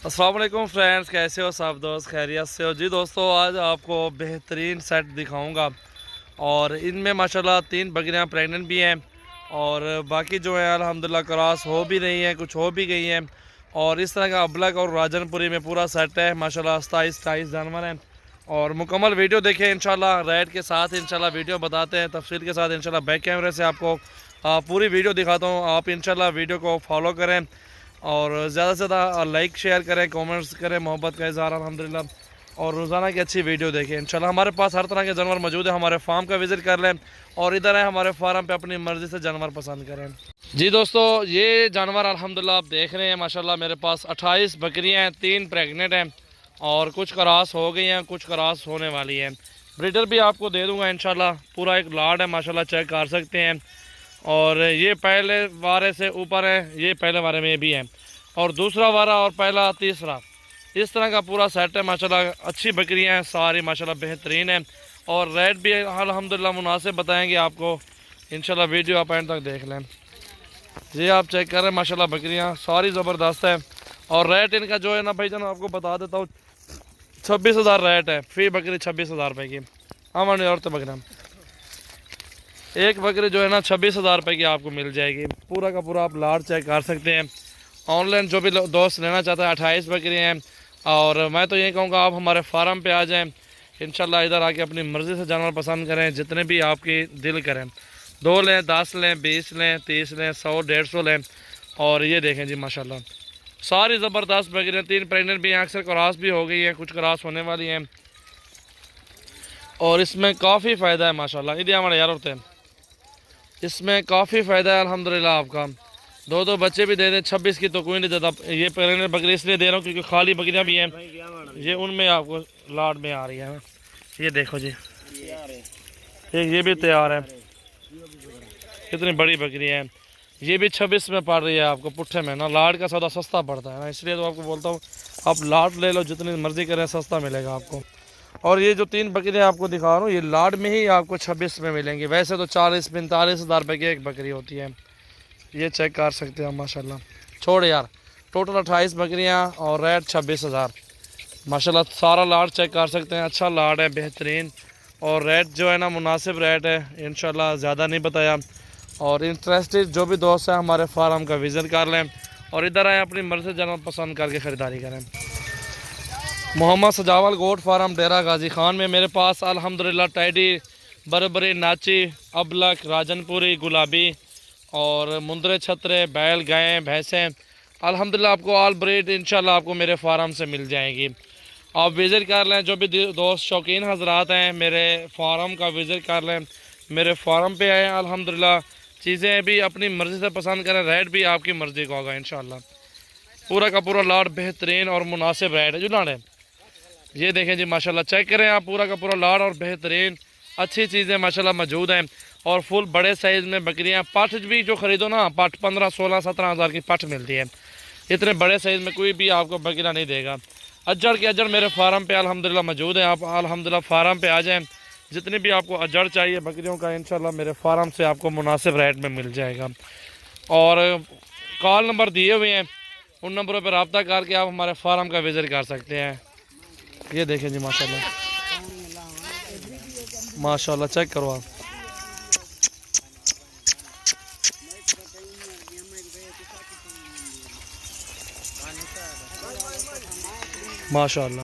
अस्सलाम वालेकुम फ्रेंड्स, कैसे हो सब दोस्त? खैरियत से हो जी? दोस्तों आज आपको बेहतरीन सेट दिखाऊंगा और इनमें माशाल्लाह 3 बकरियां प्रेग्नेंट भी हैं और बाकी जो है अल्हम्दुलिल्लाह क्रॉस हो भी रही हैं, कुछ हो भी गई हैं। और इस तरह का अबलक और राजनपुरी में पूरा सेट है माशाल्लाह। 27 जानवर हैं और मुकम्मल वीडियो देखें इंशाल्लाह। रेट के साथ इंशाल्लाह वीडियो बताते हैं, तफसील के साथ इंशाल्लाह बैक कैमरे से आपको पूरी वीडियो दिखाता हूँ। आप इंशाल्लाह वीडियो को फॉलो करें और ज़्यादा से ज़्यादा लाइक शेयर करें, कमेंट्स करें, मोहब्बत का इज़हार अल्हम्दुलिल्लाह। और रोज़ाना की अच्छी वीडियो देखें इंशाल्लाह। हमारे पास हर तरह के जानवर मौजूद है, हमारे फार्म का विज़िट कर लें और इधर है हमारे फार्म पे अपनी मर्ज़ी से जानवर पसंद करें जी। दोस्तों ये जानवर अल्हम्दुलिल्लाह आप देख रहे हैं माशाल्लाह। मेरे पास 28 बकरियाँ हैं, 3 प्रेगनेंट हैं और कुछ क्रॉस हो गई हैं, कुछ क्रॉस होने वाली हैं। ब्रीडर भी आपको दे दूँगा इंशाल्लाह। पूरा एक लाड है माशाल्लाह, चेक कर सकते हैं। और ये पहले वारे से ऊपर है, ये पहले वारे में भी है और दूसरा वारा और पहला तीसरा, इस तरह का पूरा सेट है माशाल्लाह। अच्छी बकरियां हैं सारी माशाल्लाह, बेहतरीन है और रेट भी अल्हम्दुलिल्लाह मुनासिब बताएंगे आपको इंशाल्लाह। वीडियो आप एंड तक देख लें। ये आप चेक कर रहे हैं माशाल्लाह, बकरियां सारी ज़बरदस्त है और रेट इनका जो है ना भाईजान आपको बता देता हूँ, 26,000 रेट है। फी बकरी 26,000 रुपये की। हमारे और तो बकरियाँ एक बकरी जो है ना 26,000 रुपये की आपको मिल जाएगी। पूरा का पूरा आप लाट चेक कर सकते हैं। ऑनलाइन जो भी दोस्त लेना चाहता है 28 बकरी हैं और मैं तो ये कहूँगा आप हमारे फार्म पे आ जाएं इंशाल्लाह। इधर आके अपनी मर्ज़ी से जानवर पसंद करें, जितने भी आपकी दिल करें। 2 लें, 10 लें, 20 लें, 30 लें, 100, 150 लें। और ये देखें जी माशाल्लाह सारी ज़बरदस्त बकरियाँ। 3 प्रेगनेंट भी हैं, अक्सर क्रॉस भी हो गई हैं, कुछ क्रॉस होने वाली हैं और इसमें काफ़ी फ़ायदा है माशाल्लाह। इधर हमारे यार होते हैं, इसमें काफ़ी फ़ायदा है अल्हम्दुलिल्लाह। आपका 2 बच्चे भी दे दें, 26 की तो कोई नहीं देता। ये प्रेगनेंट बकरी इसलिए दे रहा हूँ क्योंकि खाली बकरियाँ भी हैं, ये उनमें आपको लाड में आ रही है। ये देखो जी, ये भी तैयार है, कितनी बड़ी बकरी है। ये भी 26 में पड़ रही है आपको पुट्ठे में ना। लाड का सौदा सस्ता पड़ता है ना, इसलिए तो आपको बोलता हूँ आप लाड ले लो, जितनी मर्ज़ी करें सस्ता मिलेगा आपको। और ये जो 3 बकरियाँ आपको दिखा रहा हूँ ये लाड में ही आपको 26 में मिलेंगी। वैसे तो 40-45 हज़ार रुपये की एक बकरी होती है। ये चेक कर सकते हैं माशाल्लाह। छोड़ यार, टोटल 28 बकरियां और रेट 26,000 माशाल्लाह। सारा लाड चेक कर सकते हैं, अच्छा लाड है, बेहतरीन। और रेट जो है ना मुनासिब रेट है इंशाल्लाह, ज़्यादा नहीं बताया। और इंटरेस्टेड जो भी दोस्त है हमारे फार्म का विज़िट कर लें और इधर आए अपनी मर्ज़ी से जानवर पसंद करके ख़रीदारी करें। मोहम्मद सजावल गोट फार्म डेरा गाजी खान में मेरे पास अल्हम्दुलिल्लाह टैडी, बरबरी, नाची, अबलक, राजनपुरी, गुलाबी और मुंदरे, छतरे, बैल, गायें, भैंसें अल्हम्दुलिल्लाह आपको ऑल ब्रीड इंशाल्लाह आपको मेरे फार्म से मिल जाएंगी। आप विज़िट कर लें, जो भी दोस्त शौकीन हजरात हैं मेरे फार्म का विज़िट कर लें, मेरे फार्म पे आए। अल्हम्दुलिल्लाह चीज़ें भी अपनी मर्ज़ी से पसंद करें, रेट भी आपकी मर्ज़ी का होगा इंशाल्लाह। पूरा का पूरा लाट बेहतरीन और मुनासिब रेट है जो लाड़े। ये देखें जी माशाल्लाह, चेक करें आप, पूरा का पूरा लाट और बेहतरीन अच्छी चीज़ें माशाल्लाह मौजूद हैं। और फुल बड़े साइज़ में बकरियां, पठ भी जो ख़रीदो ना, पठ 15, 16, 17 हज़ार की पठ मिलती है। इतने बड़े साइज़ में कोई भी आपको बकरा नहीं देगा। अजड़ के अजड़ मेरे फार्म पे अल्हम्दुलिल्लाह मौजूद है। आप अल्हम्दुलिल्लाह फार्म पे आ जाएं, जितनी भी आपको अजड़ चाहिए बकरियों का इंशाल्लाह मेरे फार्म से आपको मुनासिब रेट में मिल जाएगा। और कॉल नंबर दिए हुए हैं, उन नंबरों पर रब्ता करके आप हमारे फार्म का विज़िट कर सकते हैं। ये देखें जी माशाल्लाह, माशाल्लाह चेक करो आप। माशाल्लाह।